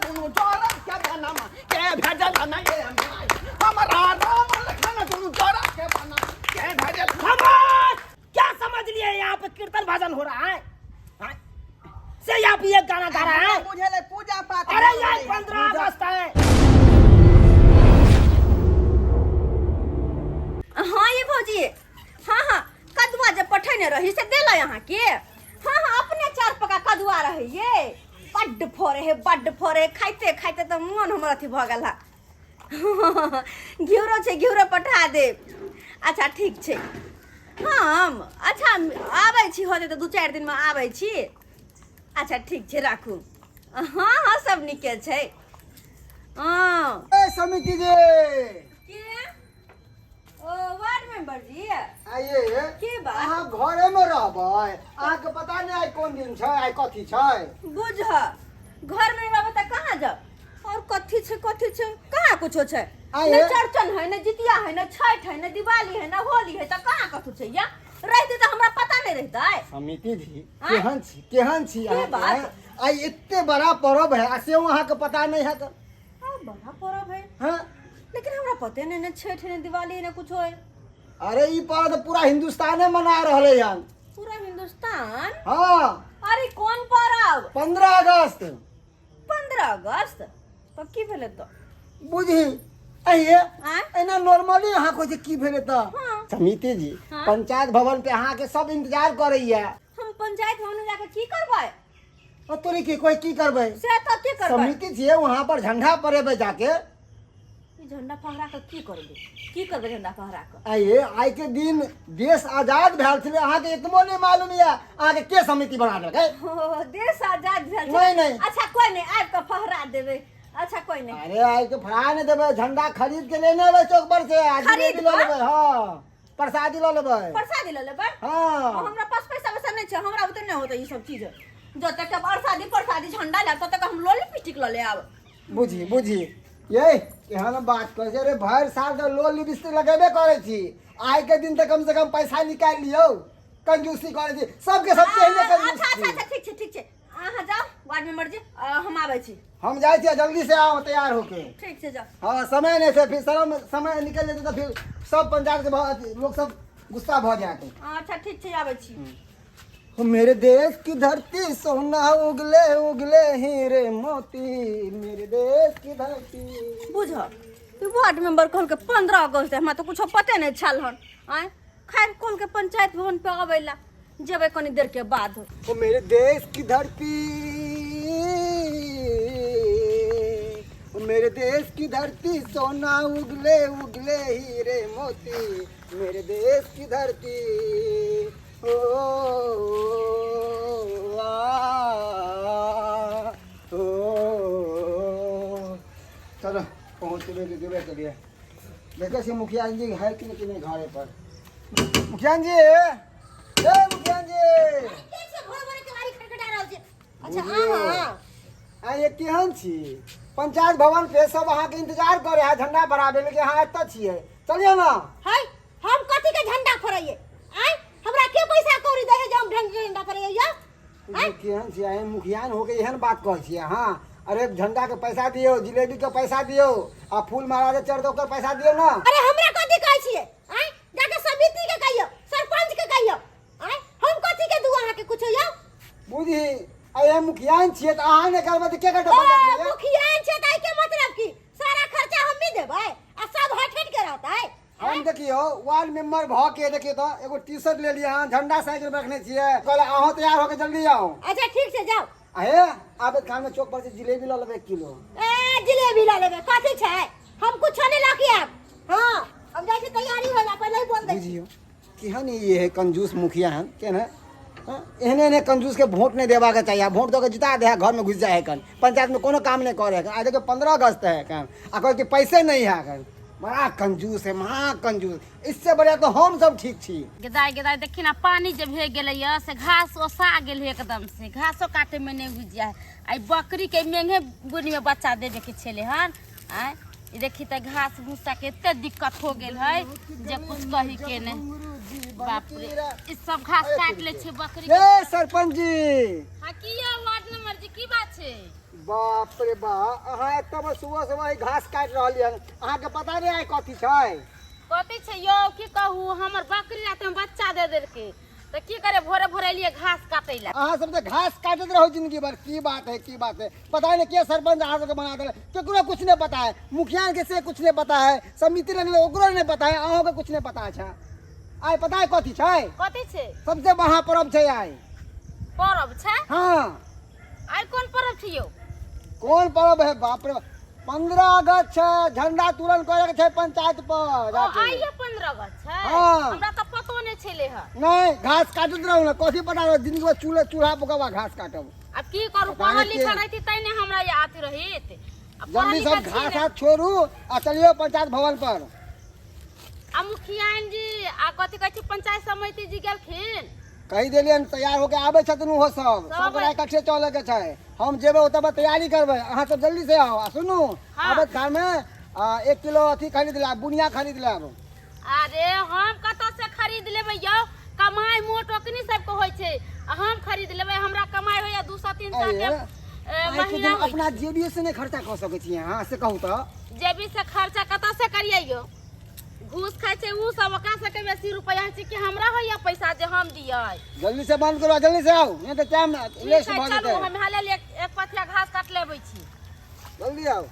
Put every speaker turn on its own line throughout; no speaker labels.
दुनु जोरा के बना के भेजल ना ये हमारा राम लखन दुनु जोरा के बना के भेजल।
खामोश! क्या समझ लिए यहाँ पे कीर्तन भजन हो रहा है? हाँ? से यहाँ पे ये गाना गा रहा है?
मुझे ले पूजा पाठ।
अरे यार 15 अगस्त है।
हाँ ये भौजी, हाँ कदुआ जब पठने रही से देला यहाँ के। हाँ अपने चार पका कदुआ रहे ये बड्ड फोरे खाइते खाइते तो मन हमरा अथी भ गेल है। घिउरो छे घिउरो पठा दे। अच्छा ठीक छे हम अच्छा आबै छी होते तो 2-4 दिन में आबै छी। अच्छा ठीक छे राखू। हाँ सब निके छे। हाँ
ए समिति जी
के ओ वार्ड मेंबर जी
आइए
के बात
अहाँ घरे में रहबै। अहाँ के पता नहीं आई कौन दिन छै आई कथी छै
बुझ घर में बाबा त कहाँ जा और कथी छै कहाँ कुछो छै
आइए।
न चर्चन है न जितिया है न छठ है न दिवाली है न होली है त कहाँ कथू छै या रहते त हमरा पता नहीं रहता है।
समिति जी
आँय?
केहन छी
के
अहाँ
बात?
आई इतने बड़ा पर्व है आ से अहाँ के पता नहीं है त
बड़ा पर्व है
हां
लेकिन हमरा पते नहीं न छठ है न दिवाली है न कुछो है।
अरे ई पर्व तो पूरा हिंदुस्ताने मना रहले हन।
पूरा हिंदुस्तान
हां
अरे कौन पर्व
15 अगस्त
15 अगस्त तो की भेले तो
बुझी आइए
आँय?
एना नॉर्मली अहाँ को जे की भेले त
हाँ।
समिति जी
हाँ।
पंचायत भवन पे अहाँ के सब इंतजार करैया
हम पंचायत भवन में जाके की करबै
और तोरी के कोई की करबै
से त की करबै
समिति जी वहाँ पर झंडा परेबे जाके
झंडा फहरा के की करबै झंडा फहरा के
आइए आई के दिन देश आजाद भेल छले अहाँ के इतनो नहीं मालूम या अहाँ के समिति बना देलकै
देश आजाद भेल छै।
नहीं।
अच्छा कोई नहीं आबि के फहरा देबै। अच्छा कोई नहीं
अरे आई के फरा नहीं देबे झंडा खरीद के लेने आबे चौक पर से आज
खरीद
ले लेबे हां प्रसादी ले लेबे
प्रसादी ले लेबै।
हां
हमरा पास पैसा वैसा नहीं छै हमरा उतने नहीं होता ये सब चीज जो तक प्रसादी झंडा ला तब तक हम लोली पिस्टिक ल ले आब।
बुझी ये केहन बात कहै छै रे भर साल तो लोल लिपस्टिक लगेबे करे छी आई के दिन त कम से कम पैसा निकाल लियो कंजूसी करे छी सबके सब केहने
अच्छा
कंजूसी
ठीक छै अहाँ जाओ वार्ड मेंबर जी हम आबै छी।
हम जाय छी जल्दी से आओ तैयार होके।
ठीक छै जाओ।
हाँ समय नहीं से फिर समय निकल जाते तो फिर सब पंचायत के लोग सब गुस्सा भ जाते।
अच्छा ठीक छै आबै छी।
मेरे देश की धरती सोना उगले उगले हीरे मोती मेरे देश की धरती।
बुझ वार्ड मेंबर कहल के 15 अगस्त है हमरा तो कुछ पते नहीं छल हन। आय खैर कहल के पंचायत भवन पे आवेला जेबे कनी देर के बाद।
ओ मेरे देश की धरती मेरे देश की धरती सोना उगले उगले हीरे मोती मेरे देश की धरती ओ चलो पहुँच देवे चलिए देखे से मुखिया जी है कि नहीं घरे पर। मुखिया जी मुखिया जी
अच्छा
हाँ ये केहन छी पंचायत भवन पे सब अहाँ के इंतजार करे है झंडा फहराबे लेकिन अहाँ एतऽ छियै चलिए ना।
हाय हम कथी के झंडा फहराइए आय हमरा के पैसा कौड़ी दे है जे हम झंडा फहराइए या
केहन छी अहाँ मुखियान होके एहन बात कहै छी अहाँ। अरे झंडा के पैसा दियो जिलेबी के पैसा दियो आ फूल माला के चढ़ के पैसा दियो ना।
अरे हमरा कथी कहै छियै आय जाके समिति के कहियो सरपंच के कहियो आय हम कथी के दू अहाँ के कुछ या
बुझी अरे मुखियान छियै त अहाँ ने करबै त के करतै पंचायत में।
मुखियान छै त के मतलब की सारा खर्चा हम ही देबै आ सब हट के रहतै।
हम देखियो वार्ड मेंबर भ के देखियो तो एगो टी-शर्ट ले लिया हां झंडा साइकिल रखने छियै कहले अहाँ तैयार होके जल्दी आओ।
अच्छा ठीक छै जाओ।
अहे आबे खान में चौक पर से जिलेबी ल लेबे 1 किलो।
जिलेबी ला लेबे कथी छै हम कुछ नहीं लाके आब। हां अब जाय छै तैयारी होला पहले ही बोल दे।
बुझियो केहन ये है कंजूस मुखिया हन केना एहने कंजूस के वोट नहीं देवा के चाहिए वोट दो के जिता दे घर में घुस जाए कन पंचायत में कोनो काम नहीं करे आज देखो 15 अगस्त है कन आ के पैसे नहीं है कन बड़ा कंजूस है महा कंजूस इससे बढ़िया तो हम सब ठीक छी।
गेदाय देखी ना पानी जब भे गेलै से घास ओसा गेल है एकदम से घासो काटे में नहीं बुझ जाए आई बकरी के मेंगे बुनी में बच्चा देवे के छले हन आय देखी त घास भूसा के एते दिक्कत हो गेल है जे कुछ कही के ने बाप रे इस सब घास काट ले छे बकरी
ए सरपंच जी
हां की या वार्ड नंबर जी की बात छे से।
बाप रे बा, अहाँ एकदम सुबह सुबह घास काट रहली हन, अहाँके पता नहीं है कथी छै?
कथी छै यौ, की कहू, हमर बकरी रात में बच्चा दे देल के, तो की करे भोरे भोरे लिए घास काटे ला।
अहाँ सब तो घास काटते रहो जिंदगी भर, की बात है की बात है, पता नहीं के सरपंच अहाँ सबके बना देले, केकरो कुछ नहीं पता है, मुखिया के से कुछ नहीं पता है, समिति लगले ओकरो नहीं पता है, अहों के कुछ नहीं पता है। आइ पता है कथी छै?
कथी छै?
सबसे बड़ा पर्व छै आइ।
पर्व छै?
हाँ।
आइ कोन पर्व छै यौ?
कौन पर्व है बाप रे, 15 अगस्त छै, झंडा तोलन करे के छै पंचायत पर जाके।
आइए 15 अगस्त छै?
हाँ।
हमरा तो पतो नहीं छले है।
नहीं घास काटत रहू ना, कथी पता रहो जिंदगी में चूल्हा पकावा घास काटब।
अब की करू, पढ़ल लिखल रहती तै ने हमरा याद रहित। अब
जल्दी सब घास हाथ छोड़ू आ चलियो पंचायत भवन पर।
आ मुखियान जी आ कथी कहै छै पंचायत समिति जी गेलखिन,
कही देलियन तैयार होके आबे छथिन वो सब इकट्ठे चले के छै, हम जेबे ओतबे तैयारी करबे, अहाँ सब जल्दी से आओ। आ सुनू,
हाँ।
आबे घर में 1 किलो अथी खरीद ले, बुनिया खरीद ले।
अरे हम कतऽ से खरीद लेबै यौ, कमाई मोट ओकनी सबके होइ छै, हम खरीद लेबै, हमरा कमाई होइया 200-300 के महीना।
अपना जेबी से नहीं खर्चा कर सके छी अहाँ, से कहू तो।
जेबी से खर्चा कतऽ से करियै यौ, घूस खाइ छै उ सब, ओकरा सबके बेसी रुपया छै कि हमरा होइया पैसा जे हम दियै।
जल्दी से बंद करो, जल्दी से आओ, नहीं तो टाइम वेस्ट भ
चलू
जेतै।
हम हाले एक पथिया घास काट लेबै छी।
जल्दी आओ,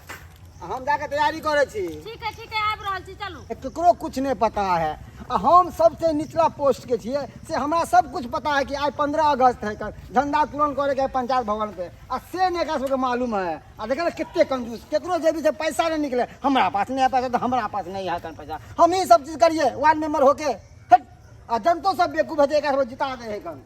हम जाके तैयारी करे छी।
ठीक है आबि रहल छी, चलू।
केकरो कुछ नहीं पता है, हम सबसे निचला पोस्ट के छिए, से हमरा सब कुछ पता है कि आज 15 अगस्त है, झंडा तोलन करे के पंचायत भवन पे, आ से ने एकरा सबके मालूम है। आ देखे ना कितने कंजूस, केकरो जेबी से पैसा नहीं निकले, हमारा पास नहीं है पैसा तो हमारा पास नहीं है पैसा, हम ही सब चीज करिए वार्ड मेंबर होके। आ जनतो सब बेवकूफ है, एकरा सब जिता दे है कन।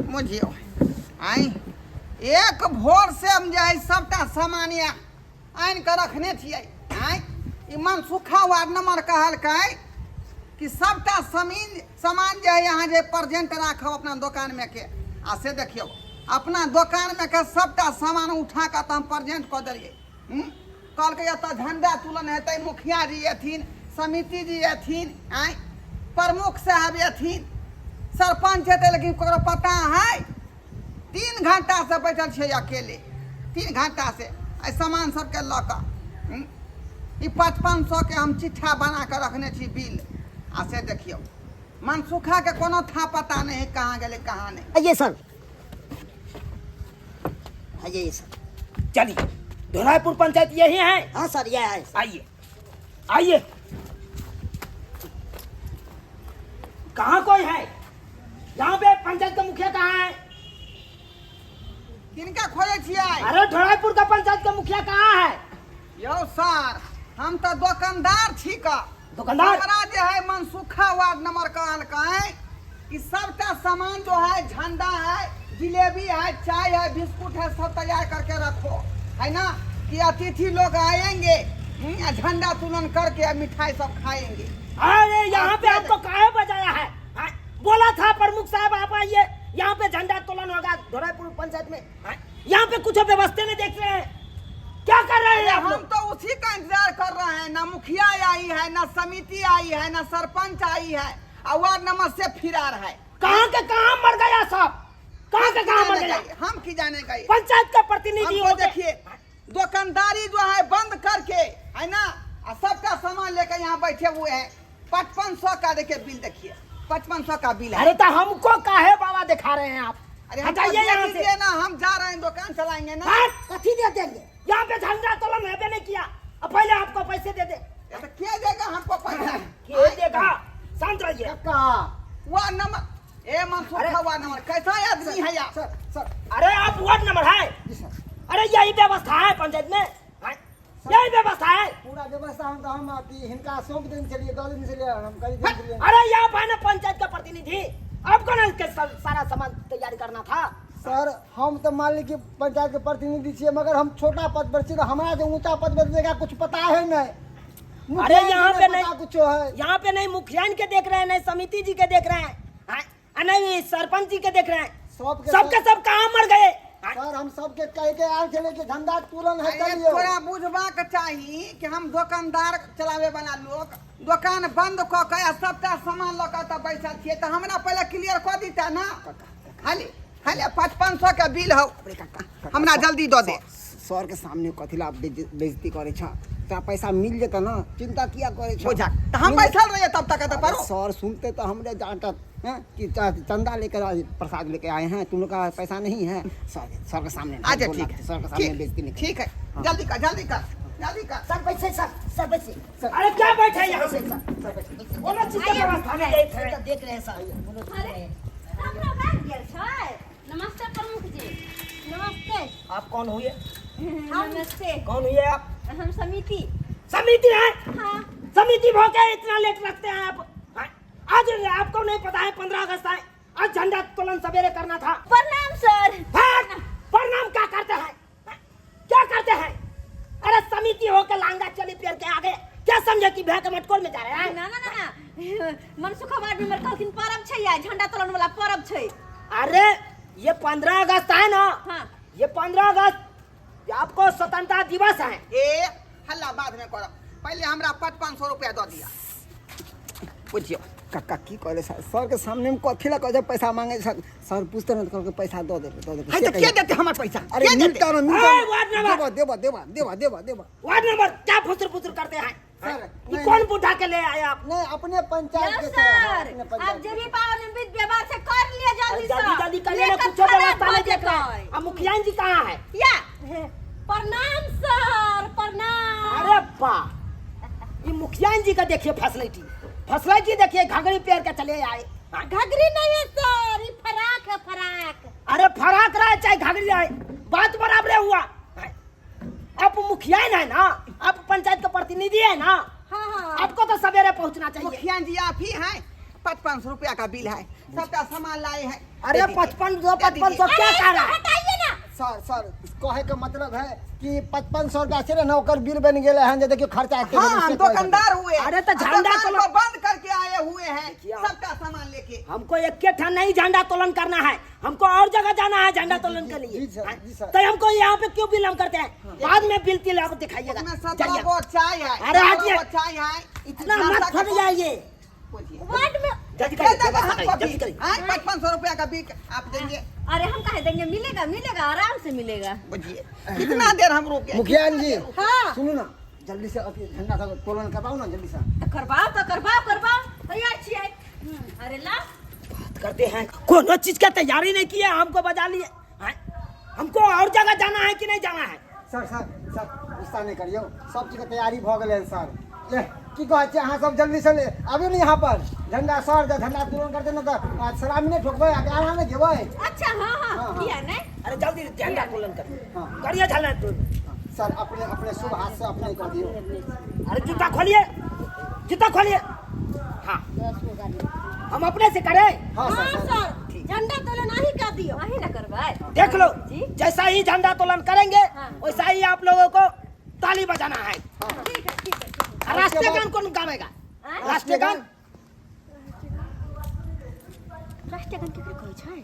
मुझियो आई एक भोर से हम जे सबटा सामान आन के रखने छियै। आई ई मनसुखा वार्ड नंबर कहलकै कि सबटा सामान जे है यहाँ जे प्रेजेंट राखब अपना दुकान में के, आ से देखियो अपना दुकान में के सबटा सामान उठा के हम प्रेजेंट कऽ देलियै। कहलकै एतऽ झंडा तोलन हेतै, मुखिया जी एथिन, समिति जी एथिन, आई प्रमुख साहब एथिन, सरपंच हेतै, लेकिन ककरो पता है? 3 घंटा से बैठल छै अकेले, 3 घंटा से सामान सबके लऽ कऽ। 5500 के हम चिट्ठा बना के रखने छी बिल, आ से देखियो मनसुखा के कोनो था पता नहीं है कहाँ गेले कहाँ नहीं।
आइए सर, आइए सर, चलिए धोराईपुर पंचायत यही है। हाँ सर यह है, आइए आइए। कहाँ कोई है यहाँ पे? पंचायत का मुखिया कहाँ है?
किनका खोजे छियै?
अरे धोराईपुर का पंचायत का मुखिया कहाँ है?
यो सर, हम तो दुकानदार छी का।
दुकानदार?
हमरा जे है मनसुखा वार्ड नंबर कहलकै कि सबटा सामान जो है, झंडा है, जिलेबी है, चाय है, बिस्कुट है, सब तैयार करके रखो, है ना, कि अतिथि लोग आएंगे, झंडा तोलन करके मिठाई सब खाएंगे।
अरे यहाँ पे आपको काहे बजाया है? बोला था प्रमुख साहब आप आइए, यहाँ पे झंडा तोलन होगा धोराईपुर पंचायत में। यहाँ पे कुछ व्यवस्था नहीं देख रहे हैं, क्या कर रहे हैं आप
हम
लोग?
तो उसी का इंतजार कर रहे हैं, ना मुखिया आई है, ना समिति आई है, ना सरपंच आई है, और वार्ड नंबर से फिरार है।
कहाँ के कहाँ मर गया सब? कहाँ के कहाँ मर गया?
हम की जाने गए?
पंचायत का प्रतिनिधि
हमको
हो
देखिए, दुकानदारी जो है बंद करके, है ना, सबका सामान लेकर यहाँ बैठे हुए हैं। 5500 का देखिए बिल, देखिए 5500 का बिल है।
अरे तो हमको काहे बाबा दिखा रहे हैं आप?
अरे
हटाइए यहाँ से
ना, हम जा रहे हैं दुकान चलाएंगे ना।
कथी दे देंगे? यहाँ पे झंडा तोलन है नहीं किया, अब पहले आपको पैसे दे दे।
तो क्या देगा हमको पैसा?
क्या देगा? शांत रहिए।
वार्ड नंबर मनसुखा वार्ड नंबर कैसा आदमी है यार?
सर सर,
अरे आप वार्ड नंबर है? अरे यही व्यवस्था है पंचायत में, यही व्यवस्था है।
पूरा व्यवस्था हम हिनका सौंप दिन के लिए 2 दिन से लिए हम कई दिन के लिए।
अरे यहाँ है ना पंचायत का प्रतिनिधि, आपको ना सारा सामान तैयारी करना था।
सर हम तो मान ली कि पंचायत के प्रतिनिधि छिए, मगर हम छोटा पद पर छी, हमारा जो ऊंचा पद पर देगा कुछ पता है नहीं।
अरे यहाँ पे नहीं
कुछ है,
यहाँ पे नहीं मुखियान के देख रहे हैं, नहीं समिति जी के देख रहे हैं, नहीं सरपंच जी के देख रहे हैं, सबके सब कहाँ मर गए?
सर हम सबके कह के आए थे कि झंडा तोलन है
अरे
चलिए
तोरा बुझबाक चाही कि हम दुकानदार चलावे वाला लोग दुकान बंद क के आ सबटा सामान ल के त बैठल छियै त हमरा पहले क्लियर क दीता ना खाली खाली 500 के बिल हो हमरा जल्दी दो दे
सर के सामने कथिला बेइज्जती करे छ ता पैसा मिल जेता ना चिंता किया करे छ
बुझा त हम बैठल रहिए तब तक त परो
सर सुनते तो हमरे डांटत हैं कि चंदा लेकर प्रसाद लेके आए हैं तुम लोग का पैसा नहीं है सर के सामने
अच्छा ठीक है
सर के सामने बेइज्जती नहीं
ठीक है जल्दी कर जल्दी कर जल्दी कर
सर बैठे सर बैठे अरे क्या बैठे यहाँ पे सर बोलो चीज का व्यवस्था में देख रहे हैं सर बोलो
हमरा बैठ गेल छै।
नमस्ते प्रमुख जी। नमस्ते।
आप कौन हुए?
नमस्ते।
कौन हुए आप?
हम समिति।
समिति है?
हाँ।
समिति भोके इतना लेट रखते हैं आप? हाँ? आज आपको नहीं पता है 15 अगस्त है, आज झंडा तोलन सवेरे करना था।
प्रणाम सर।
प्रणाम क्या करते हैं? क्या करते हैं? अरे समिति होकर लांगा चली पेड़ के आगे क्या समझे कि भैया के मटकोर में जा रहे हैं?
ना ना ना मनसुख वार्ड में कहलखिन परब छै या झंडा तोलन वाला परब छै।
अरे ये 15 अगस्त है ना?
हाँ।
ये 15 अगस्त आपको स्वतंत्रता दिवस है।
ए हल्ला बाद में करो पहले हमरा 500 रुपया दो दिया बुझियो
काका की करे सर के सामने में कथिला कहे पैसा मांगे सर पूछते ना तो पैसा दो दे
है तो क्या देते हमर पैसा
अरे
क्या देते?
वार्ड नंबर
देवा
वार्ड नंबर क्या फुसर फुसर करते हैं?
सर,
ये
नहीं,
कौन बुढ़ा के ले आया आप?
नहीं अपने पंचायत के
सर आप जे भी पावन विध व्यवहार से कर लिए जल्दी से।
जल्दी जल्दी कर लेना, कुछ व्यवस्था नहीं देख रहा है। अब मुखिया जी कहाँ है?
या प्रणाम सर प्रणाम।
अरे बा ये मुखिया जी का देखिए फसलैटी देखिए घघरी पेड़ के चले आए।
घघरी नहीं है सर ये फराक है फराक।
अरे फराक रहा चाहे घघरी रहे बात बराबर हुआ। आप मुखिया है ना, आप पंचायत का प्रतिनिधि है ना,
हाँ हाँ।
आपको तो सवेरे पहुंचना चाहिए।
मुखिया जी आप ही हैं 500 रुपया का बिल है सबका सामान लाए हैं
अरे 5500 क्या कर रहा है?
हटाइए ना।
सर कहे का मतलब है कि 5500 रुपया से नौकर बिल बन गए हैं जो देखियो खर्चा
हाँ हम दुकानदार हुए
अरे तो झंडा
दुकान
तो
को बंद करके आए हुए हैं सबका सामान लेके
हमको एक ठान नहीं झंडा तोलन करना है, हमको और जगह जाना है झंडा तोलन के लिए।
जी सर, जी सर।
तो हमको यहाँ पे क्यों बिल हम करते हैं? बाद में बिल तिल आपको दिखाइएगा।
उसमें 17
चलिए।
गो चाय है
अरे
17
हटिए।
गो चाय है
इतना मत फट जाइए।
वार्ड में
जल्दी
क्या
करिए,
देगा
व्यवस्था
हमको
करिए, जल्दी
बिल?
करिए।
हाँ, 5500 रुपया का बिल आप देंगे
अरे हम कहे देंगे मिलेगा मिलेगा आराम से मिलेगा।
बुझिए कितना देर हम रुके
मुखिया जी
हाँ।
सुनो ना जल्दी से झंडा का तोलन करवाओ ना जल्दी से
करवाओ तैयार छियै। अरे ला
बात करते हैं कोनो चीज का तैयारी नहीं किया हमको बजा लिए। हाँ? हमको और जगह जाना है कि नहीं जाना है?
सर गुस्सा नहीं करियो सब चीज के तैयारी भ गेले सर ले की कहे छै अहाँ सब जल्दी से आबियो ने यहाँ पर झंडा सर झंडा तोलन करते ना तो सलामी नहीं ठोकबै आराम में जेबै।
अच्छा हाँ हाँ
हाँ, हाँ।
किया नहीं।
अरे जल्दी झंडा तोलन कर
हाँ।
करिए झंडा तोलन।
सर अपने शुभ हाथ से अपने कर दियो।
अरे जूता खोलिए। हाँ हम अपने से करें।
हाँ
हाँ
सर
सर झंडा तोलन आही कर दियो आही ना करवाए।
देख लो
जी।
जैसा ही झंडा तोलन करेंगे
हाँ।
वैसा ही आप लोगों को ताली बजाना है।
ठीक है
राष्ट्रगान कौन गावेगा?
हाँ?
राष्ट्रगान
राष्ट्रगान केकरा कहै छै?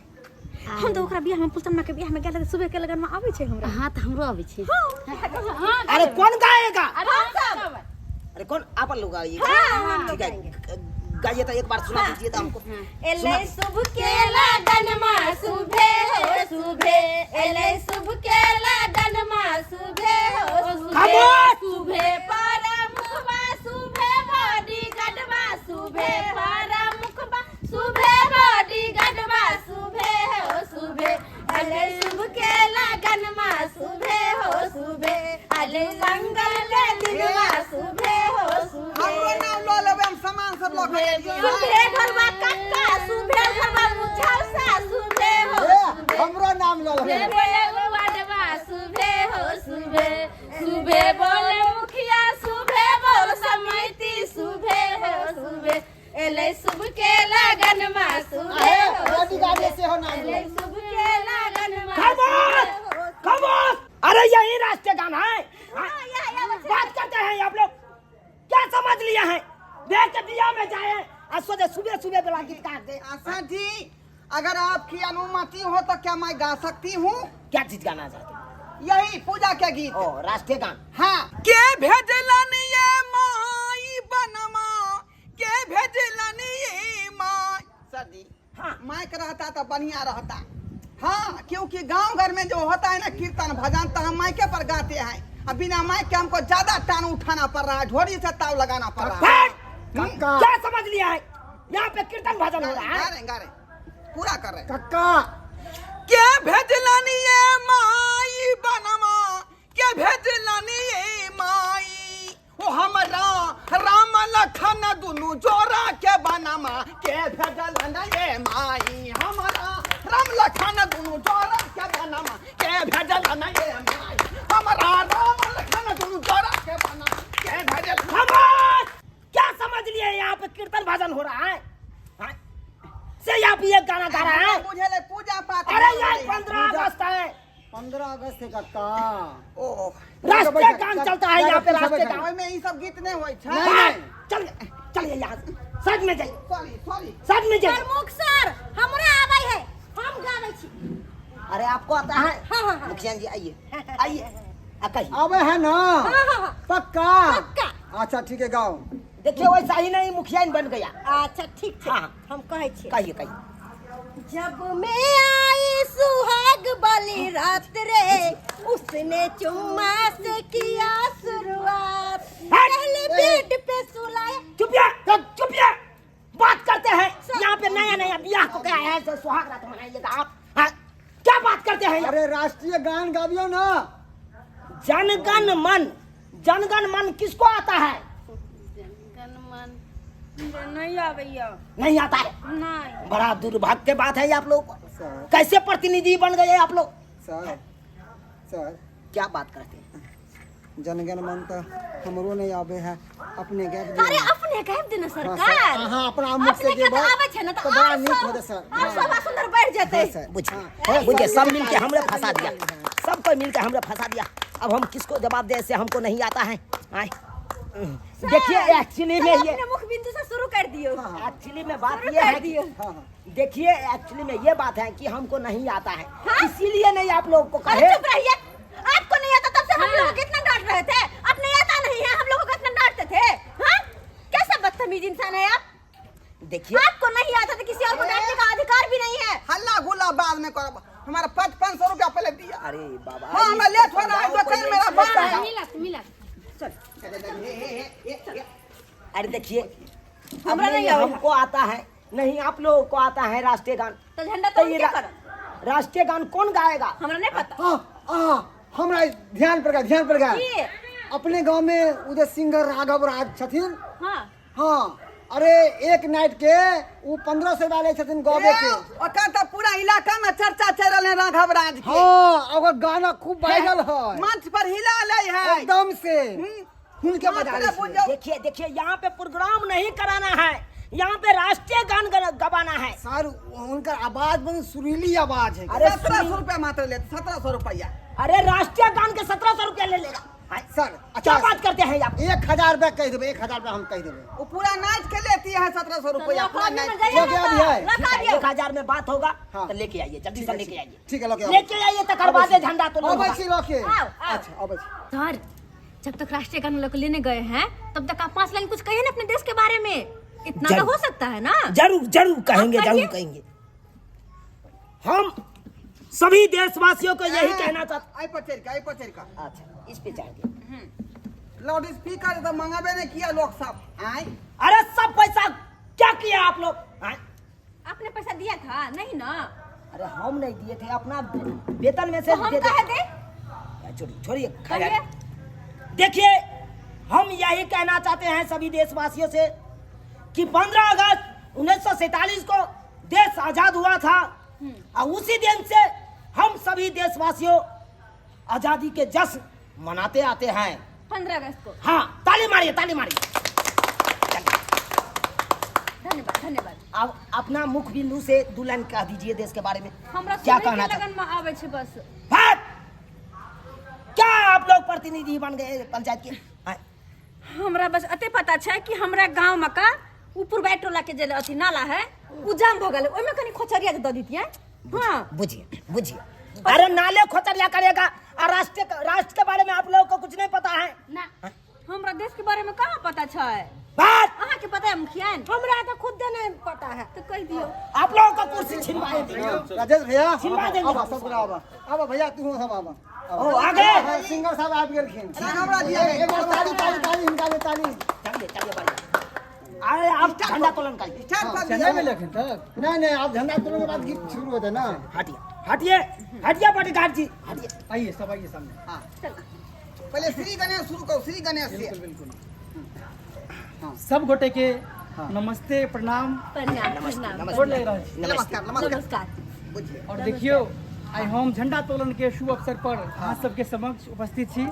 हम तो ओकरा बियाह में पुतन्ना के बियाह में गेल सुबह के लगन में आबै छै हमरा।
हाँ तो हमरो अबै छै।
अरे कौन गाएगा?
हम सब
अरे कौन आप लोग गाइएगा?
हाँ, हम लोग
ठीक है गाइए तो एक बार सुना दीजिए तो हमको।
एले शुभ के लगन में सुबह हो सुबह एले शुभ के लगन में सुबह हो
खामोश!
सुबह पर मुखबा सुबह बॉडी गडबा सुबह पर मुखबा सुबह बॉडी गडबा सुबह हो सुबह एले शुभ के लगन में सुबह हो सुबह एले मंगल के दिन में सुबह हो सुबह
हमरो नाम लो लेबे हम सामान सब लो के
सुबह घरवा कक्का सुबह घरवा मुछौसा सुबह हो
हमरो नाम लो
सुबह बोले वाडवा सुबह हो सुबह बोले मुखिया सुबह बोल समिति सुबह हो सुबह एले शुभ के लगन में सुबह हो
गाड़ी से हो नाम लो।
एले शुभ के लगन में
खामोश! अरे यही राष्ट्रगान है। हाँ?
या
बात करते हैं आप लोग क्या समझ लिया है? देख के बिया में जाए और सोचे सुबह बेला गीत गा दे।
आशा जी अगर आपकी अनुमति हो तो क्या मैं गा सकती हूँ?
क्या चीज गाना चाहते हैं?
यही पूजा के गीत।
ओ राष्ट्रीय गान।
हाँ। के भेजलन ये माई बनमा, के भेजलन ये माई। सर जी,
हाँ।
माइक रहता तो बढ़िया रहता। हाँ, क्योंकि गांव घर में जो होता है ना कीर्तन भजन, तो हम माइके पर गाते हैं। अब बिना माइक के हमको ज्यादा टान उठाना पड़ रहा है, ढोरी से ताव लगाना पड़ रहा है।
काका
क्या समझ लिया है? यहाँ पे कीर्तन भजन हो रहा है।
गा रहे, पूरा कर रहे।
काका
के भेजलन ये माई बनमा, के भेजलन ये माई, ओ हमरा राम लखन दुनु जोरा के बनमा, के भेजलन ये माई, हमरा राम लखन दुनु जोरा के बनमा, के भेजलन ये माई, हमरा राम लखन दुनु जोरा के बनमा, के भेजलन।
खामोश! क्या समझ लिए यहाँ पे कीर्तन भजन हो रहा है? हाँ? से यहाँ पे ये गाना गा रहा है?
मुझे ले पूजा पाठ।
अरे यार 15 अगस्त है।
15 अगस्त है काका।
ओ
राष्ट्रीय गान चलता है यहाँ पे, राष्ट्रीय गान।
ओय में ई सब गीत नहीं होय छै।
हाँ, चलिए चलिए यहाँ से सच में जाइए,
सॉरी सॉरी।
सच में जाइए।
प्रमुख सर हमरा आबै है, हम गाबै छी।
अरे आपको आता है?
हाँ, हाँ, हाँ।
मुखिया जी आइए आइए कहिए।
अब है ना?
हाँ, हाँ, हाँ।
पक्का
पक्का।
अच्छा ठीक है गाओ।
देखिए वैसा ही नहीं मुखिया बन गया।
अच्छा ठीक छै,
हाँ।
हम कहै छी।
कहिए कहिए।
जब मैं आई सुहाग वाली रात रे, उसने चुम्मा से किया शुरुआत, पहले बेड पे सुलाया।
चुपिया बात करते हैं। यहाँ पे नया नया ब्याह को क्या है, ऐसे सुहाग रात मनाइएगा आप? हाँ? क्या बात करते हैं?
अरे राष्ट्रीय गान गाबियो ना।
जनगण मन किसको आता है?
नहीं आबैया।
नहीं आता है।
नहीं।
बड़ा दुर्भाग्य की बात है आप लोग।
सर
कैसे प्रतिनिधि बन गए आप लोग?
सर
क्या बात करते हैं?
जनगण मन तो हमरो नहीं आवे है, अपने गैप
अरे अपने कह देना सरकार।
हाँ अपना मुख से
अपने के तो
देबो
आवे छै ना, तो
बड़ा
और
नीक
सब-
होते सर।
और सब सुंदर बढ़ जेतै।
सर
बुझिए सब मिलके हमरे फंसा दिया, सबको मिलके हमरे फंसा दिया। अब हम किसको जवाब दे, ऐसे हमको नहीं आता है। आए देखिए एक्चुअली में ये
अपने मुख बिंदु से शुरू कर दियो।
एक्चुअली में बात
शुरू
ये है
कर
कि
दियो।
देखिए एक्चुअली में ये बात है कि हमको नहीं आता है,
हाँ?
इसीलिए नहीं आप लोग को
अरे
कहे।
चुप रहिए, आपको नहीं आता तब से हम लोग कितना डांट रहे थे, अब नहीं आता नहीं है, हम लोगों को कितना डांटते थे। हाँ कैसा बदतमीज इंसान है आप।
देखिए
आपको नहीं आता तो किसी और को डांटने का अधिकार भी नहीं है।
हल्ला गुल्ला बाद में करो। हमारा 500 रुपया पहले दिया।
अरे बाबा
हाँ मैं लेट हो रहा है, दुकान मेरा बंद है।
मिला।
अरे देखिए
हमरा
अब
नहीं आता।
हमको आता है नहीं, आप लोगों को आता है राष्ट्रीय गान।
तो झंडा
तो
तो
ये
क्या करो,
राष्ट्रीय गान कौन गाएगा?
हमरा नहीं पता।
हमरा ध्यान पर गया
की?
अपने गांव में उधर सिंगर राघव राज छथिन।
हाँ
हाँ अरे एक नाइट के वो 1500 वाले छथिन गावे के।
ओकर तो पूरा इलाका में चर्चा चल रहा है राघव राज के।
हाँ और गाना खूब वायरल है,
मंच पर हिला ले है
एकदम से उनके बजा रहे थे।
देखिए यहाँ पे प्रोग्राम नहीं कराना है, यहाँ पे राष्ट्रीय गान गवाना है।
सर उनका आवाज बहुत सुरीली आवाज है।
अरे
1700 रुपया मात्र लेते, 1700 रुपया।
अरे राष्ट्रीय गान के 1700 रुपया ले लेगा।
सर
क्या बात करते हैं आप?
1000 रुपया कह देवे, 1000 रुपया हम कह देवे।
वो पूरा नाच के लेती है 1700 रुपया पूरा नाच।
हो गया भी है।
रखा दियो।
1000 में बात होगा
हाँ।
तो लेके आइए, जल्दी से लेके आइए।
ठीक है
लेके आइए तकर बाद झंडा तो
अब अच्छी रखे।
आओ, आओ।
अच्छा अब अच्छी।
सर जब तक राष्ट्रीय गान लोग लेने गए हैं तब तक आप 5 लाइन कुछ कहिए ना अपने देश के बारे में, इतना तो
जरूर।
हो सकता है ना।
जरूर कहेंगे,
आप
जरूर
कहिए।
कहेंगे। हम सभी देशवासियों को यही कहना चाहते।
आई पचेर का
अच्छा इस पे चाहिए।
लाउड स्पीकर तो मंगाबे नहीं किया लोग सब। आए
अरे सब पैसा क्या किया आप लोग?
आपने पैसा दिया था नहीं ना?
अरे हम नहीं दिए थे, अपना वेतन में से
तो हम
दे
कहे
दे।
दे।
छोड़िए
कहिए।
देखिए हम यही कहना चाहते हैं सभी देशवासियों से कि 15 अगस्त 1947 को देश आजाद हुआ था और उसी दिन से हम सभी देशवासियों आजादी के जश्न मनाते आते हैं।
15 अगस्त को।
हाँ ताली मारिए।
धन्यवाद।
अब अपना मुख बिंदु से 2 लाइन कह दीजिए देश के बारे में।
हमरा
क्या
सुनै
कहना
के लगन में आवे छै बस।
हट! क्या आप लोग प्रतिनिधि बन गए पंचायत के?
हमरा बस अते पता छै कि हमरा गांव में का ऊपर बाई टोला के जे अथी नाला है उ जाम भ गेल, ओइ में कनी खोचरिया के द दितियै। हां
बुझिए अरे नाले खोतरिया करेगा और राष्ट्र के बारे में आप लोगों को कुछ नहीं पता है
ना हमरा देश के बारे में कहाँ पता छै?
बात
अहाँ के पता है मुखिया?
हमरा तो खुद नहीं पता है।
तो कह दियो।
आप लोगों को कुर्सी छिनवा देंगे।
राजेश भैया
छिनवा देंगे।
अब सब अब भैया तू सब अब
ओ आगे
सिंगर साहब आप गेलखिन।
हमरा दिया गया।
एक बार ताली ताली ताली हिनका ले ताली।
चलिए बढ़िया। अरे आप झंडा तोलन करिए।
स्टार्ट कर दिया।
नहीं आप झंडा तोड़ने के बाद गीत शुरू होते ना।
हटिए बॉडीगार्ड जी हटिए।
आइए सब आइए सामने।
हाँ पहले श्री गणेश शुरू करो, श्री गणेश से।
सब गोटे के नमस्ते प्रणाम
प्रणाम
गोर लग रहल छी।
नमस्कार नमस्कार।
नमस्कार।
बुझिए
और देखियो आई हम झंडा तोलन के शुभ अवसर पर अहाँ सबके समक्ष उपस्थित छी।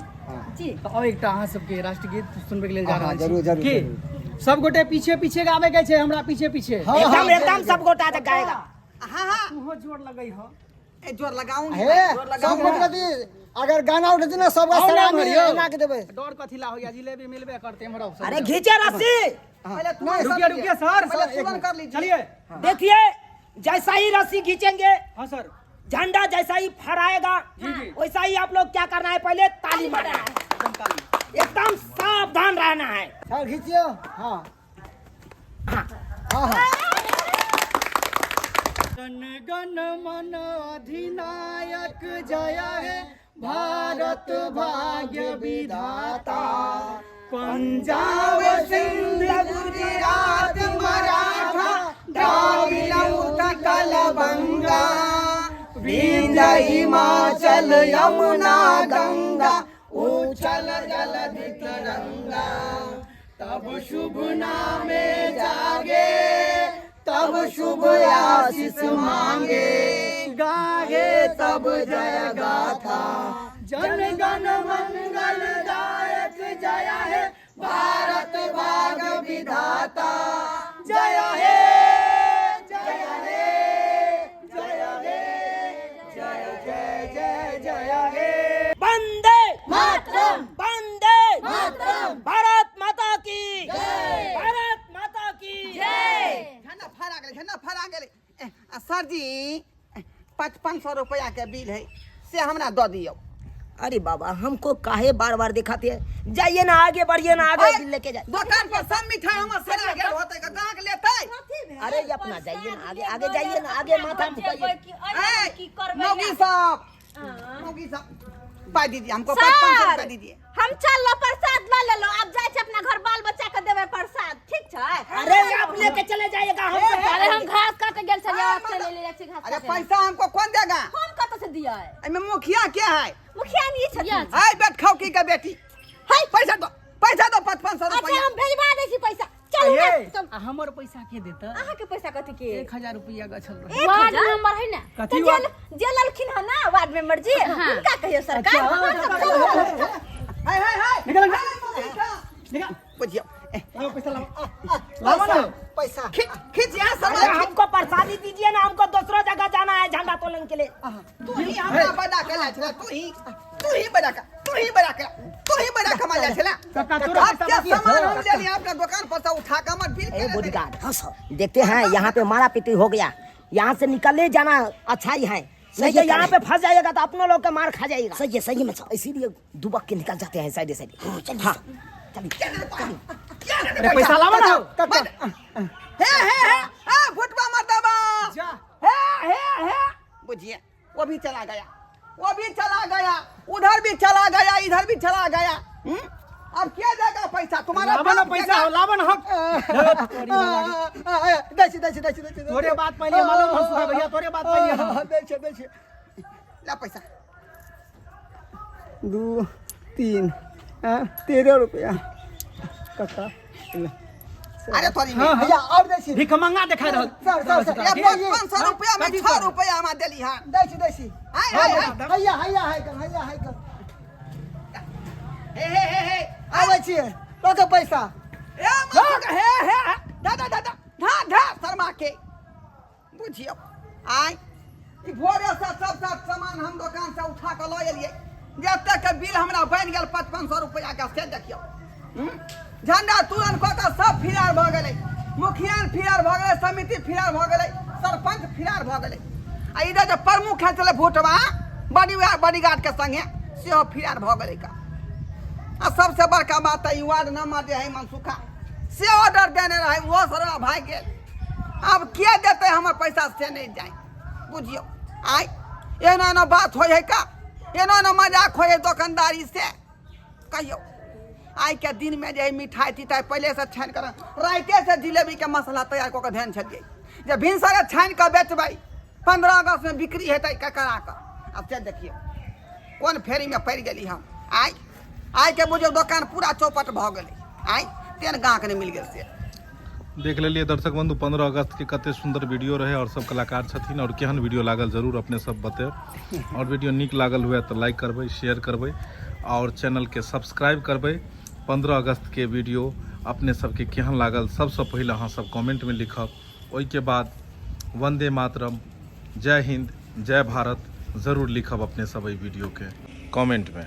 जी
और एकटा अहाँ सबके राष्ट्रगीत सुनबे के लेल जा
हाँ,
रहल छी।
जरूर, जरूर,
की
जरूर।
सब गोटे पीछे पीछे गावे के छै, हमरा पीछे पीछे।
एकदम सब गोटा तक गाएगा।
हाँ
तूहो जोर लगई हो।
ए जोर लगाऊंगी
हे
जोर
सब
लगाऊंगी।
गोटे अगर गाना उठे ना सबका
आओ ना
सलामी
भरियो।
बना के देबे।
डर कथी ला होया, जिलेबी मिलबे करते हमरा अवसर।
अरे घीचे रस्सी।
पहले तुम
रुकिए सर।
पहले तुरंत कर लीजिए।
चलिए।
देखिए जैसा ही रस्सी खींचेंगे
हाँ सर।
झंडा जैसा ही फहराएगा
जी, जी।
वैसा ही आप लोग क्या करना है, पहले ताली मारना है। एकदम सावधान रहना है।
सर खींचियो। हाँ हाँ
जन गण मन अधिनायक जय हे भारत भाग्य विधाता। पंजाब
सिंध गुजरात मराठा द्राविड़ उत्कल बंगा विंध्य हिमाचल यमुना गंगा उछल जलधि तिरंगा।
तब शुभ नामे जागे,
तब शुभ आशीष मांगे
गाहे
तब जय गाथा।
जन गण मंगल दायक जय हे
भारत भाग्य विधाता
जय हे जय हे जय हे जय जय जय जय हे।
वंदे
मातरम।
वंदे
मातरम।
भारत माता की
जय।
भारत माता की
झंडा फहरा गेले। सर जी 5500 रुपया के बिल है से हमरा दो दियो।
अरे बाबा हमको काहे बार बार दिखाते हैं, जाइए ना आगे बढ़िए ना आगे बिल लेके जाए।
दुकान पर सब मिठाई हमर सड़ा गेल होते का गांक लेते।
अरे ये अपना जाइए ना आगे आगे जाइए ना आगे माथा मुकाइए।
मोगी साहब पाई दीजिए हमको
सर,
5500 रुपया दीजिए।
हम चल प्रसाद ला ले लो। अब जाए छे अपना घर बाल बच्चा के देवे प्रसाद, ठीक छै?
अरे आप लेके चले जाइएगा हम
अरे हम घास काटे गेल छलिए, आपसे ले ले जाके घास
अरे
काटे।
पैसा हमको कौन देगा?
हम कत से दिया है?
एमे मुखिया क्या है?
मुखिया नहीं छथिन।
हाय बेट खौकी का बेटी। हाय पैसा दो 5500
अच्छा
रुपया।
हम भेजवा दै छी पैसा। चलू ना चल।
हमर पैसा के देता?
अहाँ के पैसा कथी के?
1000 रुपया गछल रहे।
1000
वार्ड नंबर है ना?
कथी
तो जे ललखिन है ना वार्ड मेंबर जी, उनका कहियो सरकार।
हाय हाय हाय
निकल
निकल बुझियो।
लाओ पैसा लाओ।
लाओ ना पैसा।
खींच यहाँ
अरे
सामान।
हमको प्रसादी दीजिए ना, हमको दूसरा जगह जाना है झंडा तोलन के लिए।
तू ही हमरा बड़ा केला छला। तू ही बड़ा कमा जा छला।
काका तोरा
अब
पैसा
क्या
बाकी है?
सामान हम ले लिए आपका दुकान पर से उठा के मत बिल
ए
के
बॉडीगार्ड देखते हैं यहाँ पे मारा पीटी हो गया, यहाँ से निकले जाना अच्छा ही है। नहीं तो यहाँ पे फंस जाएगा तो अपने लोग का मार खा जाएगा। सही में इसीलिए दुबक के निकल जाते हैं साइड साइड। हाँ
अरे पैसा लाओ ना।
हे फुटबा मत दबा।
जा।
हे बुझिए वो भी चला गया, उधर भी चला गया, इधर भी चला गया। अब क्या देगा पैसा तुम्हारा?
लावन पैसा हो, लावन हक।
दैसी
तोरे बात पहले मालूम हो सुहा भैया, तोरे बात पहले।
दैसी
ला पैसा।
2 3 13 रुपया काका।
अरे थोड़ी
हाँ,
में
भैया और दैसी।
भिख मंगा दिखा रहल।
सर
ये 500 रुपया में 6 रुपया हम देली हां।
दैसी
हाय
हैया है कर।
हे
आबै छियै तो पैसा।
ए मत हे धा शर्मा के बुझियो। आय ई भोरे से सब सामान हम दुकान से उठा के ल एलिए। जब तक के बिल हमरा बन गेल 5500 रुपया के से देखियो। झंडा तुरंत को के सब फिरार भ गेलै, मुखिया फिरार भ गेलै, समिति फिरार भ गेलै, सरपंच फिरार भ गेलै। आ इधर जो प्रमुख है चले भोटवा बॉडीगार्ड के संगे सेहो फिरार भऽ गेलै का। आ सबसे बड़का बात है वार्ड नंबर जे है मनसुखा से ऑर्डर देने रहे वो सरवा भाग गेल। अब के देते हमर पैसा से नहीं जाए बुझियो। आई एना एना बात हो है का, एना एना मजाक हो है दुकानदारी से कहियो। आई के दिन में जे मिठाई तीठाई पहले से छान कर राइते से जिलेबी के मसाला तैयार कऽ के ध्यान छलिए जे भिनसरे छान के बेचबै 15 अगस्त में बिक्री हेतै ककरा का। अब से देखियो कौन फेरी में पड़ गेली हम। आई के बुझियो दुकान पूरा चौपट भ गेलै। आई तेन गाहक नहीं मिल गेल से
देख लेलिए दर्शक बंधु 15 अगस्त के कते सुंदर वीडियो रहे और सब कलाकार छथिन और केहन वीडियो लागल जरूर अपने सब बताएब। और वीडियो निक लागल हुए तो लाइक करबै, शेयर करबै और चैनल के सब्सक्राइब करबै। 15 अगस्त के वीडियो अपने सबके केहन लागल सबसे पहले अहाँ सब कमेंट में लिखब। ओइके बाद वंदे मातरम, जय हिंद, जय भारत जरूर लिखब अपने सब वीडियो के कमेंट में।